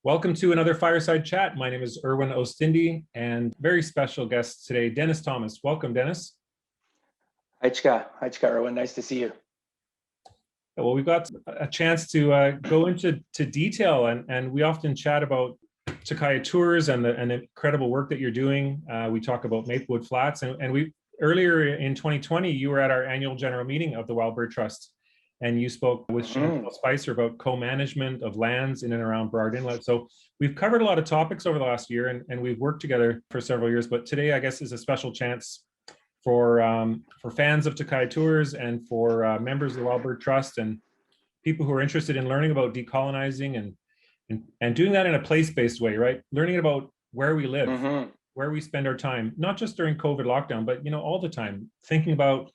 Welcome to another Fireside Chat. My name is Irwin Oostindie, and very special guest today, Dennis Thomas. Welcome, Dennis. Hi, Chika, Irwin. Nice to see you. Well, we've got a chance to go into detail, and we often chat about Takaya Tours and the incredible work that you're doing. We talk about Maplewood Flats, and we earlier in 2020, you were at our annual general meeting of the Wild Bird Trust, and you spoke with Chantal Spicer about co-management of lands in and around Burrard Inlet. So we've covered a lot of topics over the last year, and we've worked together for several years. But today, I guess, is a special chance for fans of Takaya Tours and for members of the Wild Bird Trust and people who are interested in learning about decolonizing and doing that in a place-based way, right? Learning about where we live, where we spend our time, not just during COVID lockdown, but all the time, thinking about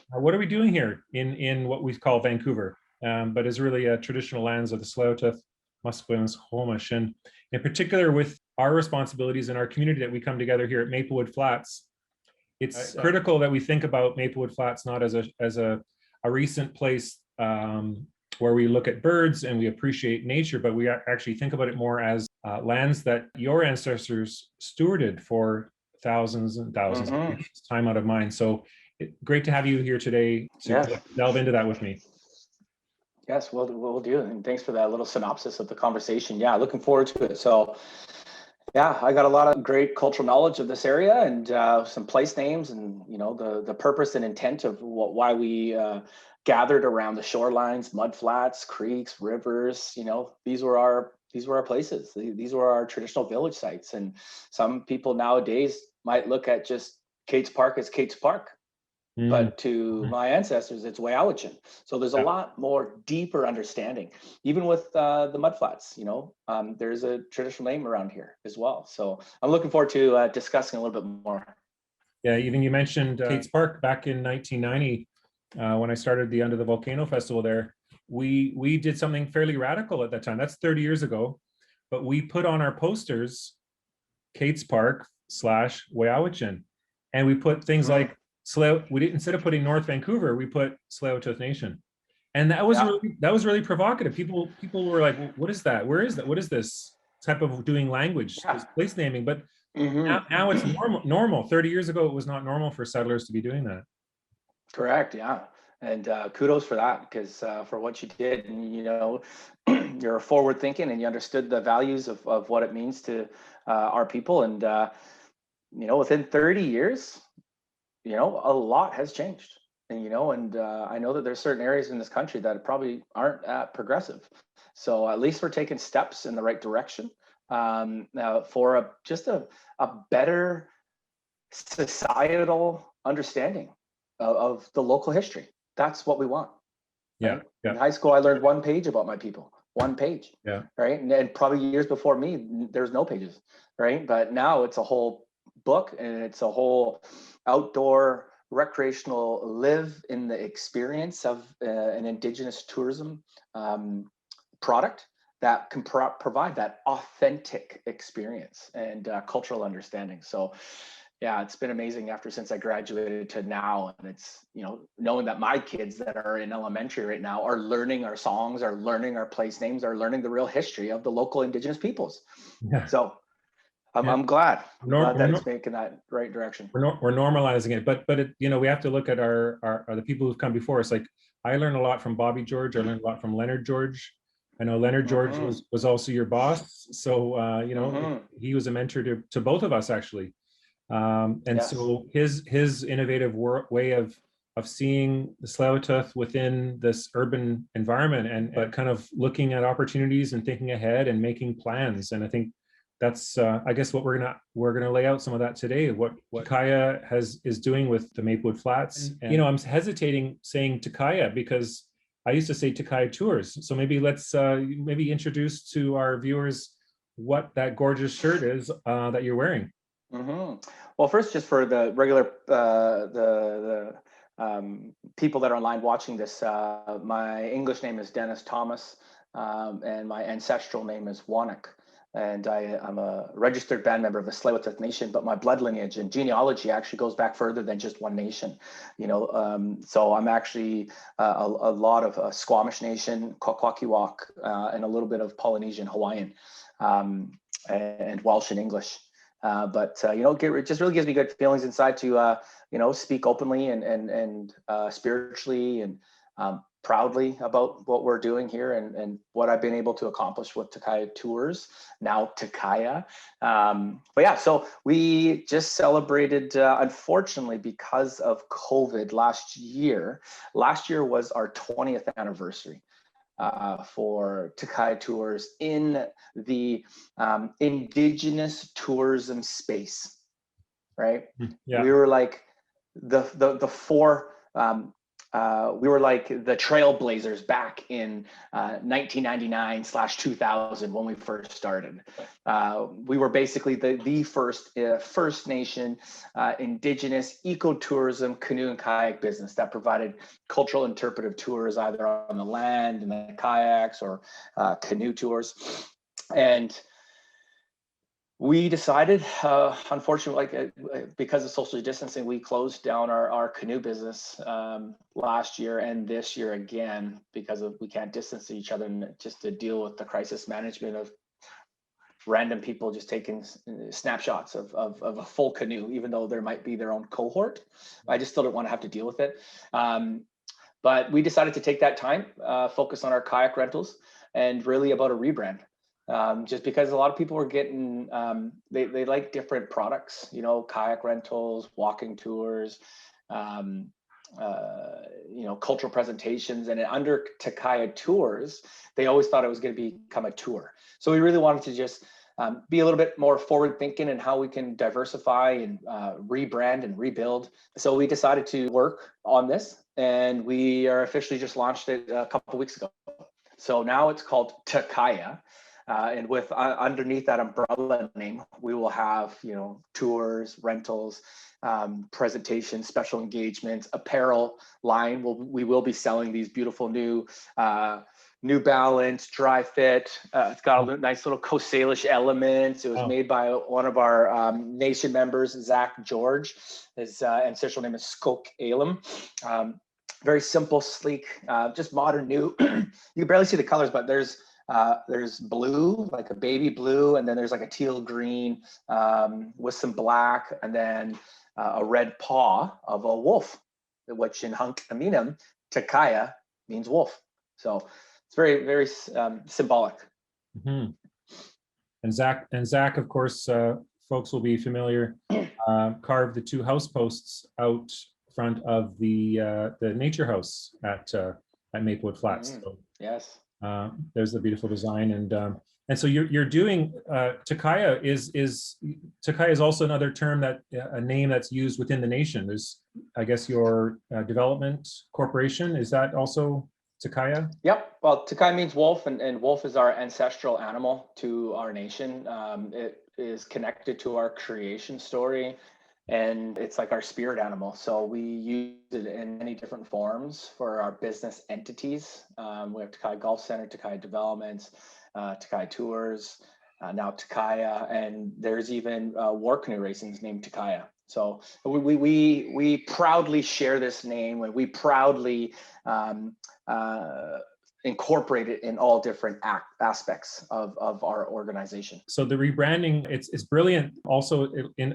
what are we doing here in what we call Vancouver, but is really traditional lands of the Tsleil-Waututh, Musqueam, Squamish, and in particular with our responsibilities in our community that we come together here at Maplewood Flats. It's critical that we think about Maplewood Flats not as a recent place where we look at birds and we appreciate nature, but we actually think about it more as lands that your ancestors stewarded for thousands and thousands of years, time out of mind. So great to have you here today to delve into that with me. Yes, we'll do. And thanks for that little synopsis of the conversation. Yeah, looking forward to it. So yeah, I got a lot of great cultural knowledge of this area and some place names and, the purpose and intent of why we gathered around the shorelines, mud flats, creeks, rivers. These were our places. These were our traditional village sites. And some people nowadays might look at just Kate's Park as Kate's Park. But to my ancestors, it's Whawawachin. So there's a lot more deeper understanding, even with the mudflats. There's a traditional name around here as well. So I'm looking forward to discussing a little bit more. Yeah, even you mentioned Kate's Park back in 1990 when I started the Under the Volcano Festival there. We did something fairly radical at that time. That's 30 years ago, but we put on our posters Kate's Park / Whawawachin, and we put things like instead of putting North Vancouver, we put Tsleil-Waututh Nation, and that was really provocative. People were like, well, "What is that? Where is that? What is this type of doing language, this place naming?" But now it's normal. 30 years ago, it was not normal for settlers to be doing that. Correct. Yeah, and kudos for that, because for what you did, and you're forward thinking, and you understood the values of what it means to our people, and within 30 years. A lot has changed, and I know that there's certain areas in this country that probably aren't progressive. So at least we're taking steps in the right direction for a better societal understanding of the local history. That's what we want. Yeah. Right? In high school, I learned one page about my people. One page. Yeah. Right. And probably years before me, there's no pages. Right. But now it's a whole book, and it's a whole outdoor recreational live in the experience of an Indigenous tourism product that can provide that authentic experience and cultural understanding. So yeah, it's been amazing since I graduated to now. And it's, knowing that my kids that are in elementary right now are learning our songs, are learning our place names, are learning the real history of the local Indigenous peoples. Yeah. So I'm glad that it's making that right direction. We're normalizing it, but we have to look at our the people who've come before us. Like I learned a lot from Bobby George. I learned a lot from Leonard George. I know Leonard George was also your boss, so he was a mentor to both of us actually. So his innovative way of seeing the Tsleil-Waututh within this urban environment, but kind of looking at opportunities and thinking ahead and making plans. And I think that's I guess what we're gonna lay out some of that today. What Takaya is doing with the Maplewood Flats. And I'm hesitating saying Takaya because I used to say Takaya Tours. So maybe let's introduce to our viewers what that gorgeous shirt is that you're wearing. Well, first, just for the regular the people that are online watching this, my English name is Dennis Thomas, and my ancestral name is Whonoak. and I'm a registered band member of the Tsleil-Waututh Nation, but my blood lineage and genealogy actually goes back further than just one nation. So I'm actually a lot of Squamish Nation, Kwakwaka'wakw, and a little bit of Polynesian, Hawaiian, and Welsh and English. It just really gives me good feelings inside to speak openly and spiritually and proudly about what we're doing here and what I've been able to accomplish with Takaya Tours, now Takaya. So we just celebrated, unfortunately, because of COVID last year. Last year was our 20th anniversary for Takaya Tours in the Indigenous tourism space, right? Yeah. We were like the four. We were like the trailblazers back in 1999/2000 when we first started. We were basically the first First Nation Indigenous ecotourism canoe and kayak business that provided cultural interpretive tours either on the land in the kayaks or canoe tours. And we decided, unfortunately, because of social distancing, we closed down our canoe business last year and this year again because we can't distance each other and just to deal with the crisis management of random people just taking snapshots of a full canoe, even though there might be their own cohort. I just still don't want to have to deal with it. But we decided to take that time, focus on our kayak rentals and really about a rebrand. Just because a lot of people were getting, they like different products, kayak rentals, walking tours, cultural presentations, and under Takaya Tours, they always thought it was going to become a tour. So we really wanted to just be a little bit more forward thinking in how we can diversify and rebrand and rebuild. So we decided to work on this, and we are officially just launched it a couple of weeks ago. So now it's called Takaya. And with underneath that umbrella name, we will have, tours, rentals, presentations, special engagements, apparel line. We will be selling these beautiful new New Balance dry fit. It's got a nice little Coast Salish elements. It was made by one of our nation members, Zach George. His ancestral name is Skok Elam. Very simple, sleek, just modern, new. You can barely see the colors, but there's blue, like a baby blue, and then there's like a teal green with some black, and then a red paw of a wolf, which in Hunk Aminum, Takaya means wolf. So it's very, very symbolic. Mm-hmm. And Zach, of course, folks will be familiar, carved the two house posts out front of the nature house at Maplewood Flats. Mm-hmm. So, yes. There's the beautiful design, and so you're doing Takaya is also another term that a name that's used within the nation. There's, I guess, your development corporation, is that also Takaya? Yep. Well, Takaya means wolf, and wolf is our ancestral animal to our nation. It is connected to our creation story. And it's like our spirit animal. So we use it in many different forms for our business entities. We have Takaya Golf Center, Takaya Developments, Takaya Tours, now Takaya, and there's even war canoe racing named Takaya. So we proudly share this name, and we proudly incorporate it in all different aspects of our organization. So the rebranding, it's brilliant. Also,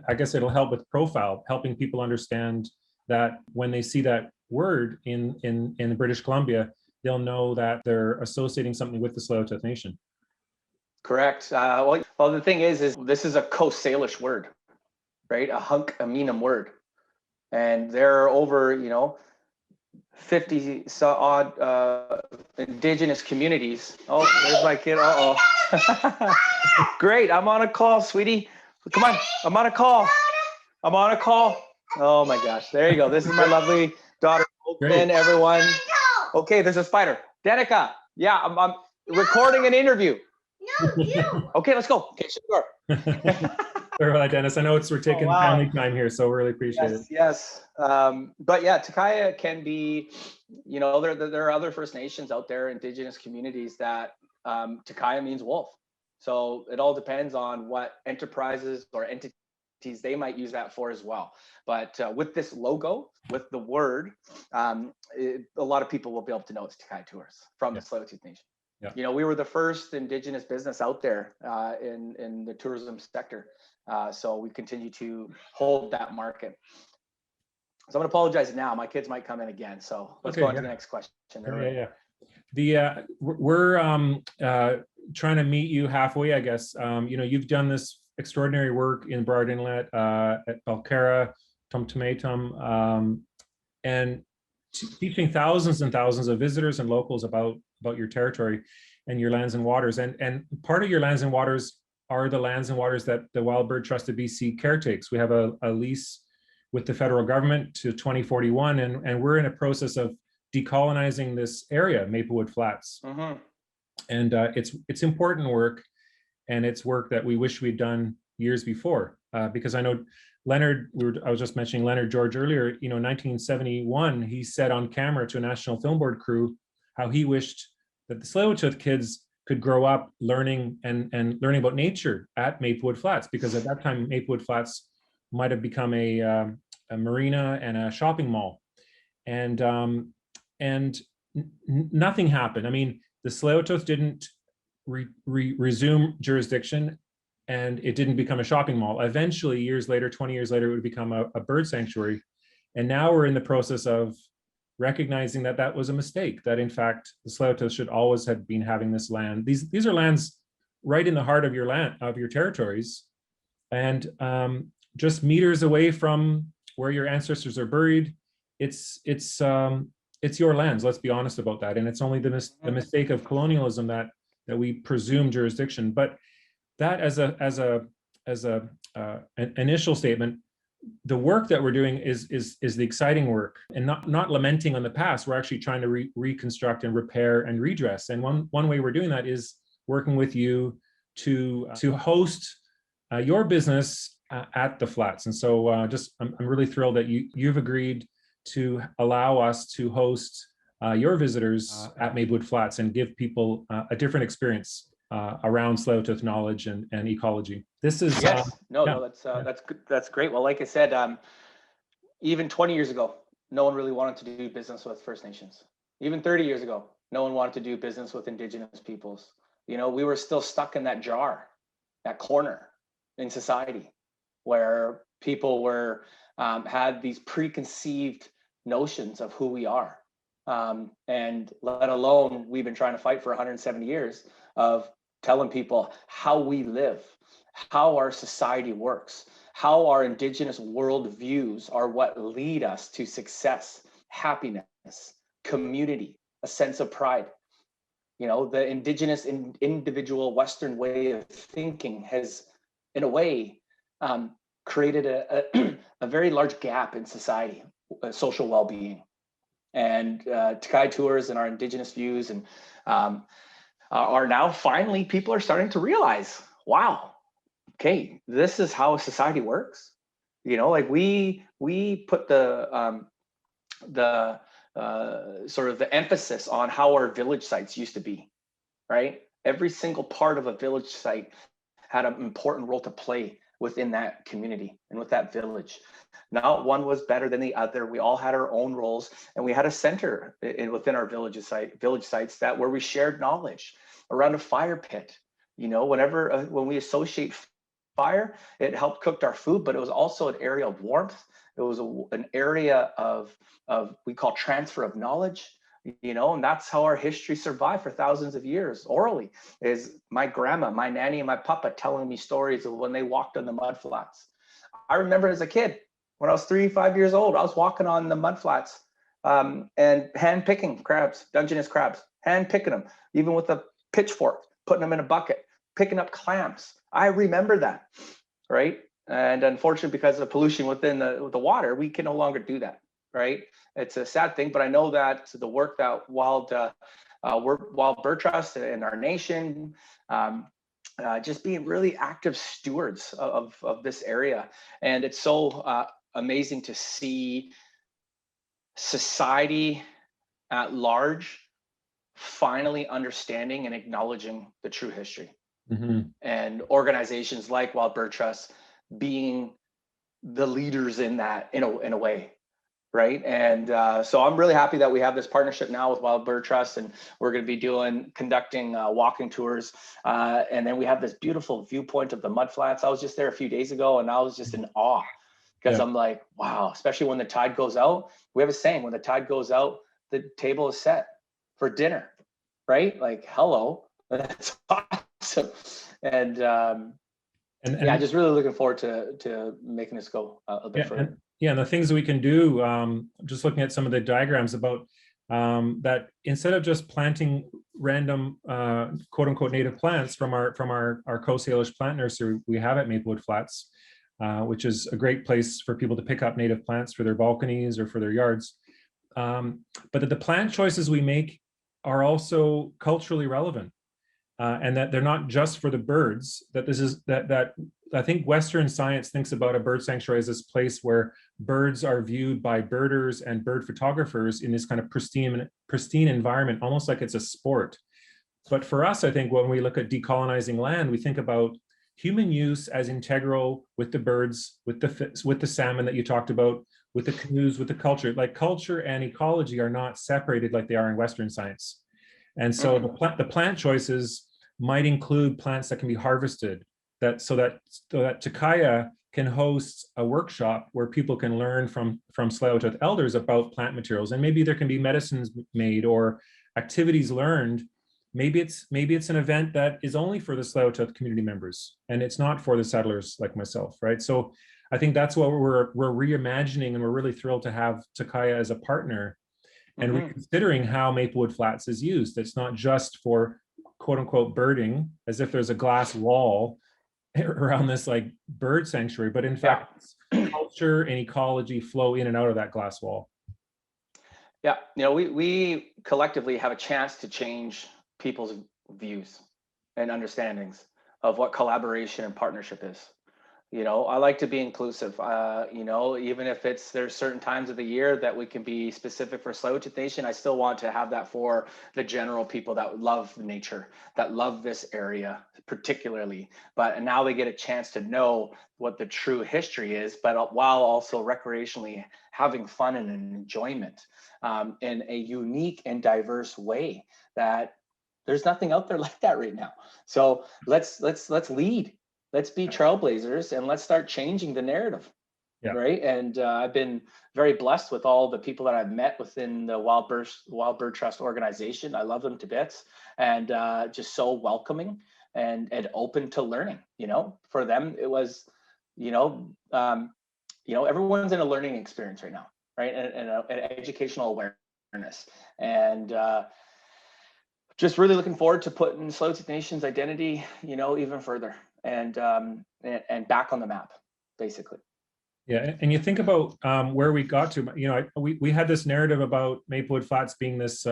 I guess it'll help with profile, helping people understand that when they see that word in British Columbia, they'll know that they're associating something with the Tsleil-Waututh Nation. Correct. Well, the thing is this is a Coast Salish word, right? A Hunk Aminum word, and there are over 50 odd Indigenous communities. Oh, there's my kid. Great. I'm on a call, sweetie. Come on. I'm on a call. Oh my gosh. There you go. This is my lovely daughter, Oakland, everyone. Okay, there's a spider. Danica. Yeah, I'm recording an interview. No, you. Okay, let's go. Okay, sure. Sorry about that, Dennis. I know we're taking family time here, so really appreciate it. Yes. But yeah, Takaya can be, there are other First Nations out there, Indigenous communities that Takaya means wolf. So it all depends on what enterprises or entities they might use that for as well. But with this logo, with the word, a lot of people will be able to know it's Takaya Tours from the Tsleil-Waututh Nation. Yeah. You know, we were the first Indigenous business out there in the tourism sector. So we continue to hold that market. So I'm going to apologize now. My kids might come in again. So let's go on to the next question. We're trying to meet you halfway, I guess. You know, you've done this extraordinary work in Brard Inlet, at Belcarra, Tumtumetum, and teaching thousands and thousands of visitors and locals about your territory and your lands and waters. And part of your lands and waters are the lands and waters that the Wild Bird Trust of BC caretakes. We have a lease with the federal government to 2041, and we're in a process of decolonizing this area, Maplewood Flats. Mm-hmm. And it's important work, and it's work that we wish we'd done years before, because I know Leonard, I was just mentioning Leonard George earlier, you know, 1971, he said on camera to a National Film Board crew how he wished that the Tsleil-Waututh kids could grow up learning and learning about nature at Maplewood Flats, because at that time, Maplewood Flats might have become a marina and a shopping mall. And nothing happened. I mean, the Tsleil-Waututh didn't resume jurisdiction, and it didn't become a shopping mall. Eventually, years later, 20 years later, it would become a bird sanctuary. And now we're in the process of recognizing that that was a mistake, that in fact, the Tsleil-Waututh should always have been having this land. These are lands right in the heart of your land, of your territories, and just meters away from where your ancestors are buried. It's your lands. Let's be honest about that. And it's only the mistake of colonialism that we presume jurisdiction. But that as an initial statement, the work that we're doing is the exciting work, and not lamenting on the past. We're actually trying to reconstruct and repair and redress. And one way we're doing that is working with you to host your business at the Flats. And so I'm really thrilled that you've agreed to allow us to host your visitors at Maplewood Flats and give people a different experience around Tsleil-Waututh knowledge and ecology. This is that's good. That's great. Well, like I said, even 20 years ago, no one really wanted to do business with First Nations. Even 30 years ago, no one wanted to do business with Indigenous peoples. You know, we were still stuck in that jar, that corner in society, where people were had these preconceived notions of who we are, and let alone we've been trying to fight for 170 years of telling people how we live, how our society works, how our Indigenous worldviews are what lead us to success, happiness, community, a sense of pride. You know, the Indigenous individual Western way of thinking has, in a way, created a very large gap in society, social well-being. And Takaya Tours and our Indigenous views and are now finally, people are starting to realize, wow, okay, this is how society works. You know, like we put the sort of the emphasis on how our village sites used to be, right? Every single part of a village site had an important role to play within that community and with that village. Not one was better than the other. We all had our own roles, and we had a center within our village sites that where we shared knowledge around a fire pit. You know, when we associate fire, it helped cook our food, but it was also an area of warmth. It was an area of we call transfer of knowledge. You know, and that's how our history survived for thousands of years orally, is my grandma, my nanny, and my papa telling me stories of when they walked on the mud flats. I remember as a kid, when I was 3-5 years old, I was walking on the mud flats and hand picking crabs, Dungeness crabs, hand picking them, even with a pitchfork, putting them in a bucket, picking up clams. I remember that, right? And unfortunately, because of pollution within the water, we can no longer do that. Right, it's a sad thing, but I know that the work that Wild Bird Trust and our nation, just being really active stewards of this area, and it's so amazing to see society at large finally understanding and acknowledging the true history. and organizations like Wild Bird Trust being the leaders in that in a way. Right. And so I'm really happy that we have this partnership now with Wild Bird Trust, and we're going to be conducting walking tours. And then we have this beautiful viewpoint of the mud flats. I was just there a few days ago, and I was just in awe because I'm like, wow, especially when the tide goes out. We have a saying, when the tide goes out, the table is set for dinner. Right. Like, hello, that's awesome. And yeah, just really looking forward to making this go a bit further. And the things that we can do, just looking at some of the diagrams about that, instead of just planting random quote unquote native plants from our Coast Salish plant nursery we have at Maplewood Flats, which is a great place for people to pick up native plants for their balconies or for their yards. But that the plant choices we make are also culturally relevant. And that they're not just for the birds, that I think Western science thinks about a bird sanctuary as this place where birds are viewed by birders and bird photographers in this kind of pristine environment, almost like it's a sport. But for us, I think when we look at decolonizing land, we think about human use as integral with the birds, with the salmon that you talked about, with the canoes, with the culture. Like culture and ecology are not separated like they are in Western science. And so the plant choices might include plants that can be harvested, so that Takaya can host a workshop where people can learn from Tsleil-Waututh elders about plant materials, and maybe there can be medicines made or activities learned. Maybe it's an event that is only for the Tsleil-Waututh community members, and it's not for the settlers like myself, right? So I think that's what we're reimagining, and we're really thrilled to have Takaya as a partner. And reconsidering how Maplewood Flats is used. It's not just for quote unquote birding, as if there's a glass wall around this like bird sanctuary, but in fact, culture and ecology flow in and out of that glass wall. Yeah, we collectively have a chance to change people's views and understandings of what collaboration and partnership is. I like to be inclusive, even if there's certain times of the year that we can be specific for Tsleil-Waututh Nation. I still want to have that for the general people that love nature, that love this area particularly. But now they get a chance to know what the true history is, but while also recreationally having fun and enjoyment in a unique and diverse way that there's nothing out there like that right now. So let's lead. Let's be trailblazers and let's start changing the narrative, right? And I've been very blessed with all the people that I've met within the Wild Bird Trust organization. I love them to bits, and just so welcoming and open to learning. For them it was, everyone's in a learning experience right now, right? And an educational awareness, and just really looking forward to putting Tsleil-Waututh Nation's identity, even further. And back on the map, basically. Yeah, and you think about where we got to. We had this narrative about Maplewood Flats being this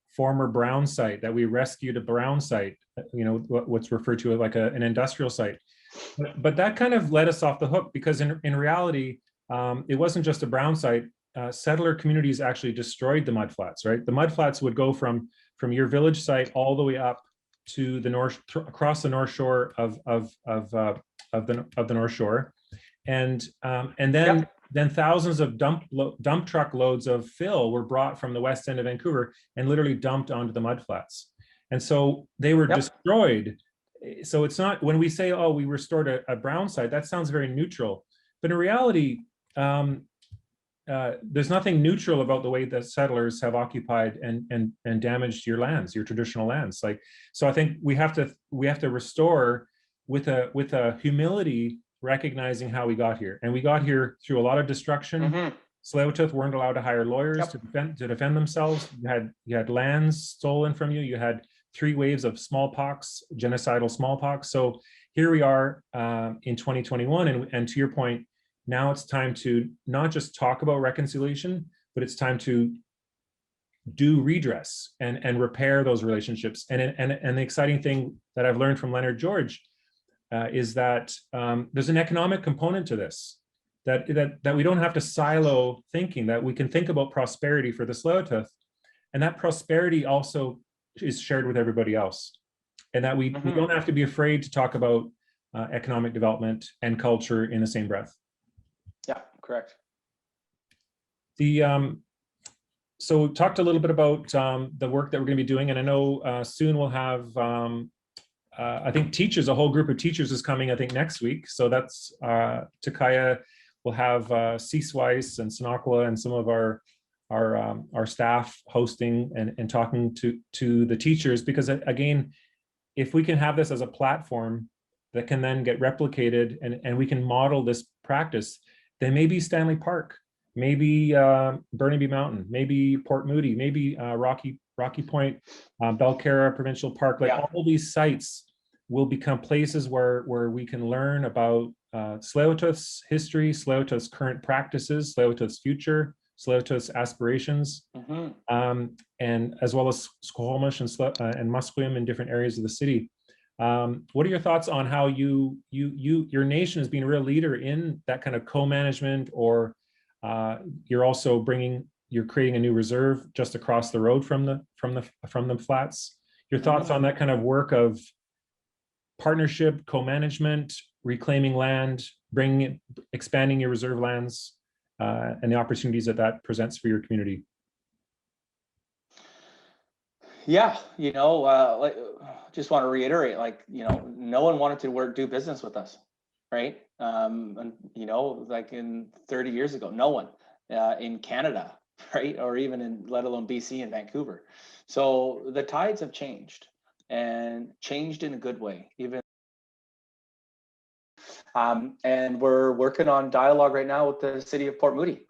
former brown site, that we rescued a brown site. What's referred to as like an industrial site. But that kind of let us off the hook, because in reality, it wasn't just a brown site. Settler communities actually destroyed the mud flats. Right, the mud flats would go from your village site all the way up to the north, across the north shore of the North Shore, and then thousands of dump truck loads of fill were brought from the west end of Vancouver and literally dumped onto the mud flats, and so they were destroyed. So it's not, when we say, oh, we restored a brown site, that sounds very neutral, but in reality, there's nothing neutral about the way that settlers have occupied and damaged your lands, your traditional lands. So I think we have to restore with a humility, recognizing how we got here. And we got here through a lot of destruction. Tsleil-Waututh weren't allowed to hire lawyers to defend themselves. You had lands stolen from you. You had 3 waves of smallpox, genocidal smallpox. So here we are in 2021, and to your point, now it's time to not just talk about reconciliation, but it's time to do redress and repair those relationships. And the exciting thing that I've learned from Leonard George is that there's an economic component to this, that we don't have to silo thinking, that we can think about prosperity for the Tsleil-Waututh, and that prosperity also is shared with everybody else. and that we don't have to be afraid to talk about economic development and culture in the same breath. Yeah, correct. So we talked a little bit about the work that we're going to be doing, and I know soon we'll have, I think teachers, a whole group of teachers is coming, I think next week. So that's Takaya will have CSWICE and Sinakwa and some of our staff hosting and talking to the teachers, because again, if we can have this as a platform that can then get replicated and we can model this practice, then maybe Stanley Park, maybe Burnaby Mountain, maybe Port Moody, maybe Rocky Point, Belcarra Provincial Park, like all these sites will become places where we can learn about Tsleil-Waututh's history, Tsleil-Waututh's current practices, Tsleil-Waututh's future, Tsleil-Waututh's aspirations, and as well as Squamish and Musqueam in different areas of the city. What are your thoughts on how your nation has been a real leader in that kind of co-management, or you're creating a new reserve just across the road from the flats? Your thoughts on that kind of work of partnership, co-management, reclaiming land, expanding your reserve lands, and the opportunities that presents for your community? Yeah, like, just want to reiterate, like, no one wanted to do business with us, right? And like in 30 years ago, no one in Canada, right, or even let alone BC and Vancouver. So the tides have changed, and changed in a good way. And we're working on dialogue right now with the city of Port Moody,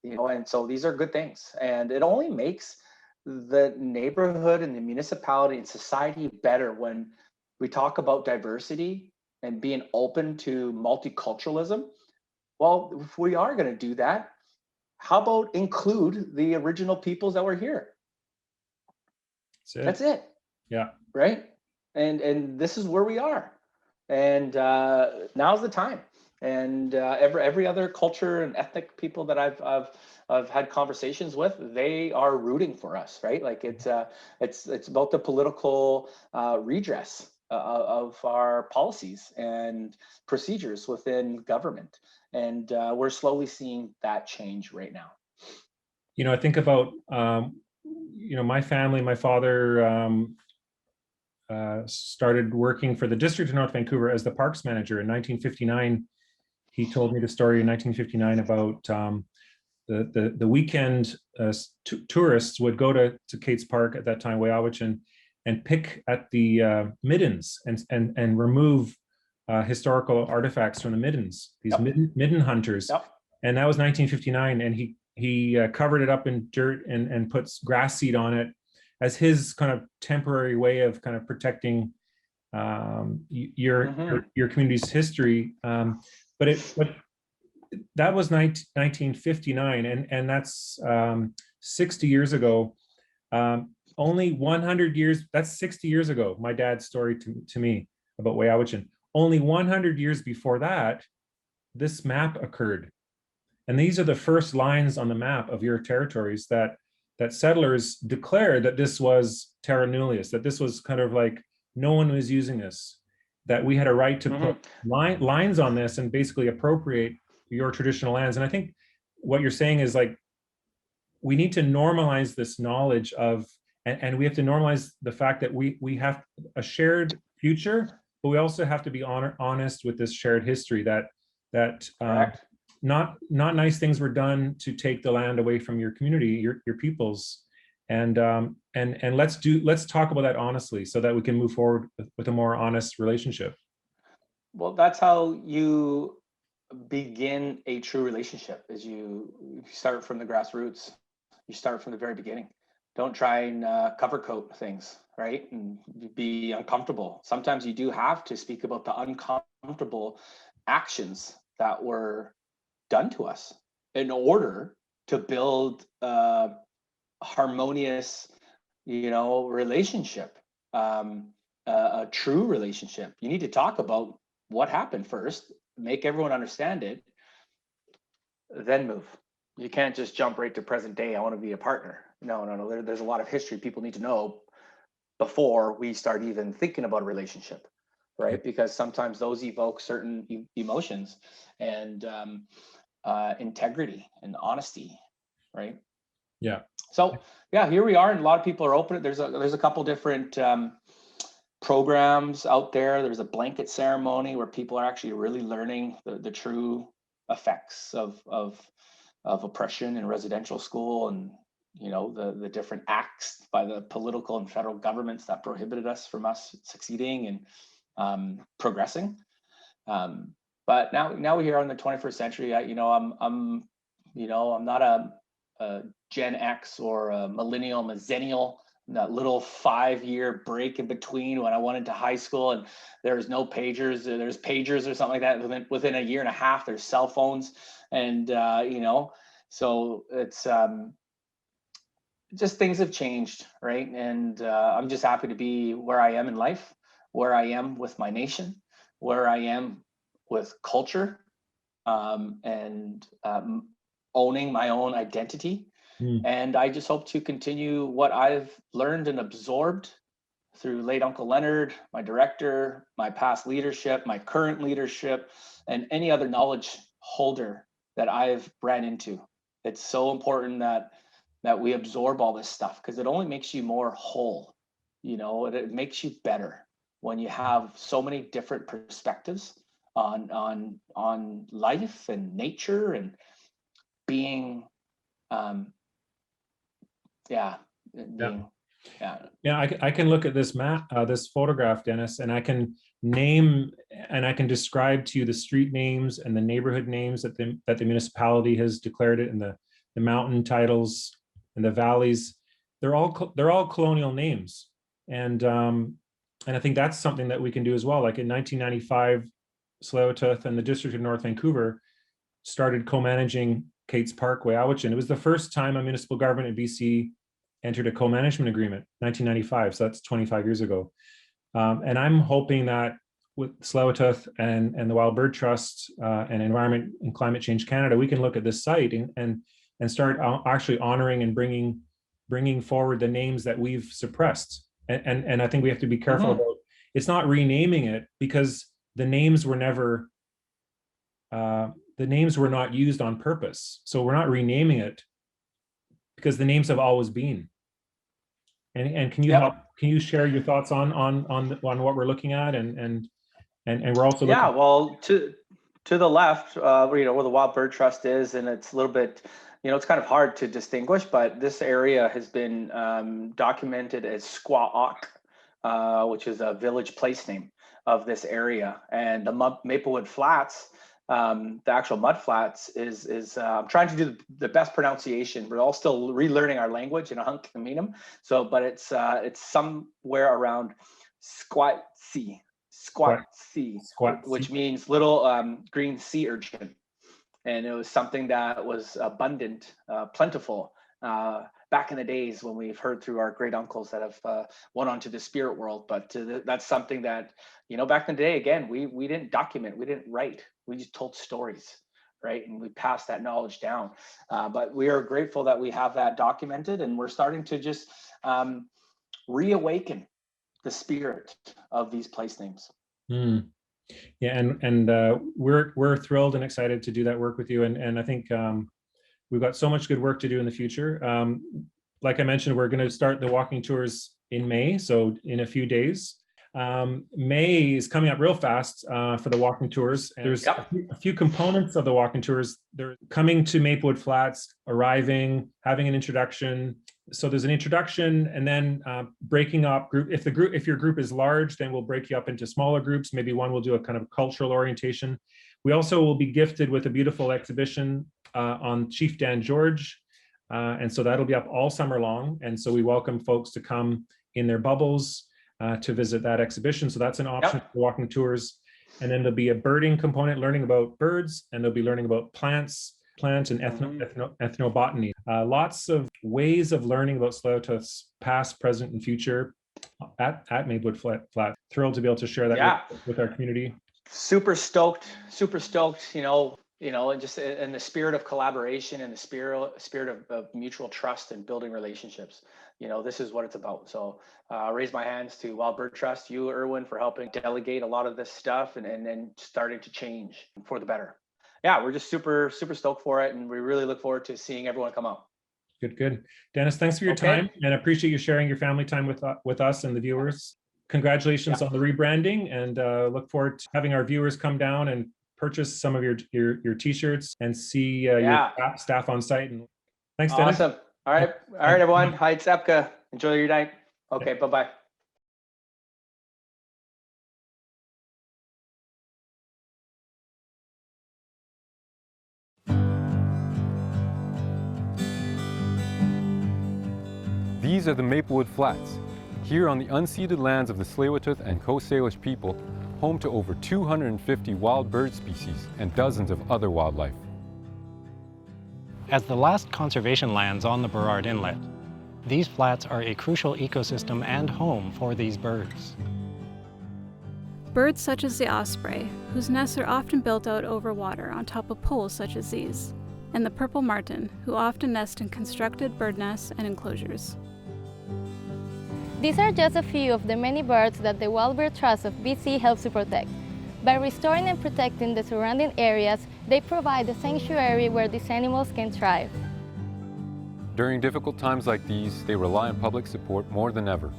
and so these are good things, and it only makes the neighborhood and the municipality and society better when we talk about diversity and being open to multiculturalism. Well, if we are going to do that, how about include the original peoples that were here? That's it. Yeah. Right. And this is where we are. And now's the time. And every other culture and ethnic people that I've had conversations with, they are rooting for us, right? Like it's about the political redress of our policies and procedures within government, and we're slowly seeing that change right now. I think about my family. My father started working for the District of North Vancouver as the parks manager in 1959. He told me the story in 1959 about the weekend tourists would go to Kate's Park at that time, Weyawachin, and pick at the middens and remove historical artifacts from the middens, these midden hunters. And that was 1959, and he covered it up in dirt and puts grass seed on it as his kind of temporary way of kind of protecting your community's history. But that was 1959, and that's 60 years ago. Only 100 years, that's 60 years ago, my dad's story to me about Weyawachin. Only 100 years before that, this map occurred. And these are the first lines on the map of your territories that settlers declared that this was terra nullius, that this was kind of like no one was using this, that we had a right to put lines on this and basically appropriate your traditional lands. And I think what you're saying is, like, we need to normalize this knowledge of, and we have to normalize the fact that we have a shared future, but we also have to be honest with this shared history that not nice things were done to take the land away from your community, your peoples. And let's talk about that honestly so that we can move forward with a more honest relationship. Well, that's how you begin a true relationship, is you start from the grassroots. You start from the very beginning. Don't try and cover coat things, right? And be uncomfortable. Sometimes you do have to speak about the uncomfortable actions that were done to us in order to build a harmonious, relationship, a true relationship. You need to talk about what happened first, make everyone understand it, then move. You can't just jump right to present day. I want to be a partner. No. There's a lot of history people need to know before we start even thinking about a relationship, right? Because sometimes those evoke certain emotions and integrity and honesty, right? Yeah. So yeah, here we are, and a lot of people are open. There's a couple different programs out there. There's a blanket ceremony where people are actually really learning the true effects of oppression in residential school, and the different acts by the political and federal governments that prohibited us from succeeding and progressing. But now we're here in the 21st century. I'm not a Gen X or a millennial, I'm a zennial. That little 5-year break in between when I went into high school and there's no pagers, there's pagers or something like that. Within a year and a half, there's cell phones, and so it's just things have changed, right? And I'm just happy to be where I am in life, where I am with my nation, where I am with culture, and owning my own identity. And I just hope to continue what I've learned and absorbed through late Uncle Leonard, my director, my past leadership, my current leadership, and any other knowledge holder that I've ran into. It's so important that we absorb all this stuff, because it only makes you more whole. It makes you better when you have so many different perspectives on life and nature and being. I can look at this map, this photograph, Dennis, and I can name and I can describe to you the street names and the neighborhood names that the municipality has declared it, and the mountain titles and the valleys. They're all colonial names, and I think that's something that we can do as well. Like in 1995, Tsleil-Waututh and the District of North Vancouver started co-managing Kate's Parkway, Awichin. It was the first time a municipal government in BC entered a co-management agreement, 1995. So that's 25 years ago. And I'm hoping that with Tsleil-Waututh and the Wild Bird Trust and Environment and Climate Change Canada, we can look at this site and start actually honoring and bringing forward the names that we've suppressed. And I think we have to be careful about, it's not renaming it, because the names were never, the names were not used on purpose. So we're not renaming it because the names have always been. And can you help? Can you share your thoughts on what we're looking at, and we're also looking. Well, to the left, where the Wild Bird Trust is, and it's a little bit, it's kind of hard to distinguish, but this area has been documented as Whonoak, which is a village place name of this area, and the Maplewood Flats. The actual mud flats is I'm trying to do the best pronunciation. We're all still relearning our language in a hunk meanum. So, but it's somewhere around Squatsy, which means little green sea urchin. And it was something that was abundant, plentiful, back in the days when we've heard through our great uncles that have went on to the spirit world. But that's something that, back in the day, again, we didn't document, we didn't write, we just told stories, right? And we passed that knowledge down. But we are grateful that we have that documented, and we're starting to just reawaken the spirit of these place names. Yeah, and we're thrilled and excited to do that work with you, and I think we've got so much good work to do in the future. Like I mentioned, we're going to start the walking tours in May, so in a few days. May is coming up real fast for the walking tours. There's a few components of the walking tours. They're coming to Maplewood Flats, arriving, having an introduction. So there's an introduction, and then breaking up group. If your group is large, then we'll break you up into smaller groups. Maybe one will do a kind of cultural orientation. We also will be gifted with a beautiful exhibition on Chief Dan George. And so that'll be up all summer long. And so we welcome folks to come in their bubbles to visit that exhibition. So that's an option for walking tours. And then there'll be a birding component, learning about birds, and they'll be learning about plant and ethnobotany. Lots of ways of learning about Tsleil-Waututh's past, present, and future at Maplewood Flat. Thrilled to be able to share that with our community. Super stoked, and just in the spirit of collaboration and the spirit of mutual trust and building relationships. this is what it's about. So raise my hands to Wild Bird Trust, you, Irwin, for helping delegate a lot of this stuff and then starting to change for the better. Yeah, we're just super, super stoked for it. And we really look forward to seeing everyone come out. Good. Dennis, thanks for your time, and I appreciate you sharing your family time with us and the viewers. Congratulations on the rebranding, and look forward to having our viewers come down and purchase some of your t-shirts and see your staff on site. And thanks, Dennis. Awesome. All right, everyone. Hi, it's Epka. Enjoy your night. Okay, bye-bye. These are the Maplewood Flats, here on the unceded lands of the Tsleil-Waututh and Coast Salish people, home to over 250 wild bird species and dozens of other wildlife. As the last conservation lands on the Burrard Inlet, these flats are a crucial ecosystem and home for these birds. Birds such as the osprey, whose nests are often built out over water on top of poles such as these, and the purple martin, who often nest in constructed bird nests and enclosures. These are just a few of the many birds that the Wild Bird Trust of BC helps to protect. By restoring and protecting the surrounding areas, they provide a sanctuary where these animals can thrive. During difficult times like these, they rely on public support more than ever.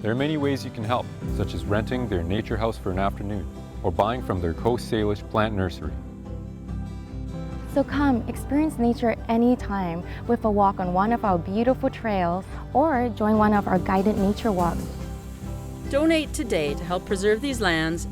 There are many ways you can help, such as renting their nature house for an afternoon, or buying from their Coast Salish plant nursery. So come experience nature anytime with a walk on one of our beautiful trails or join one of our guided nature walks. Donate today to help preserve these lands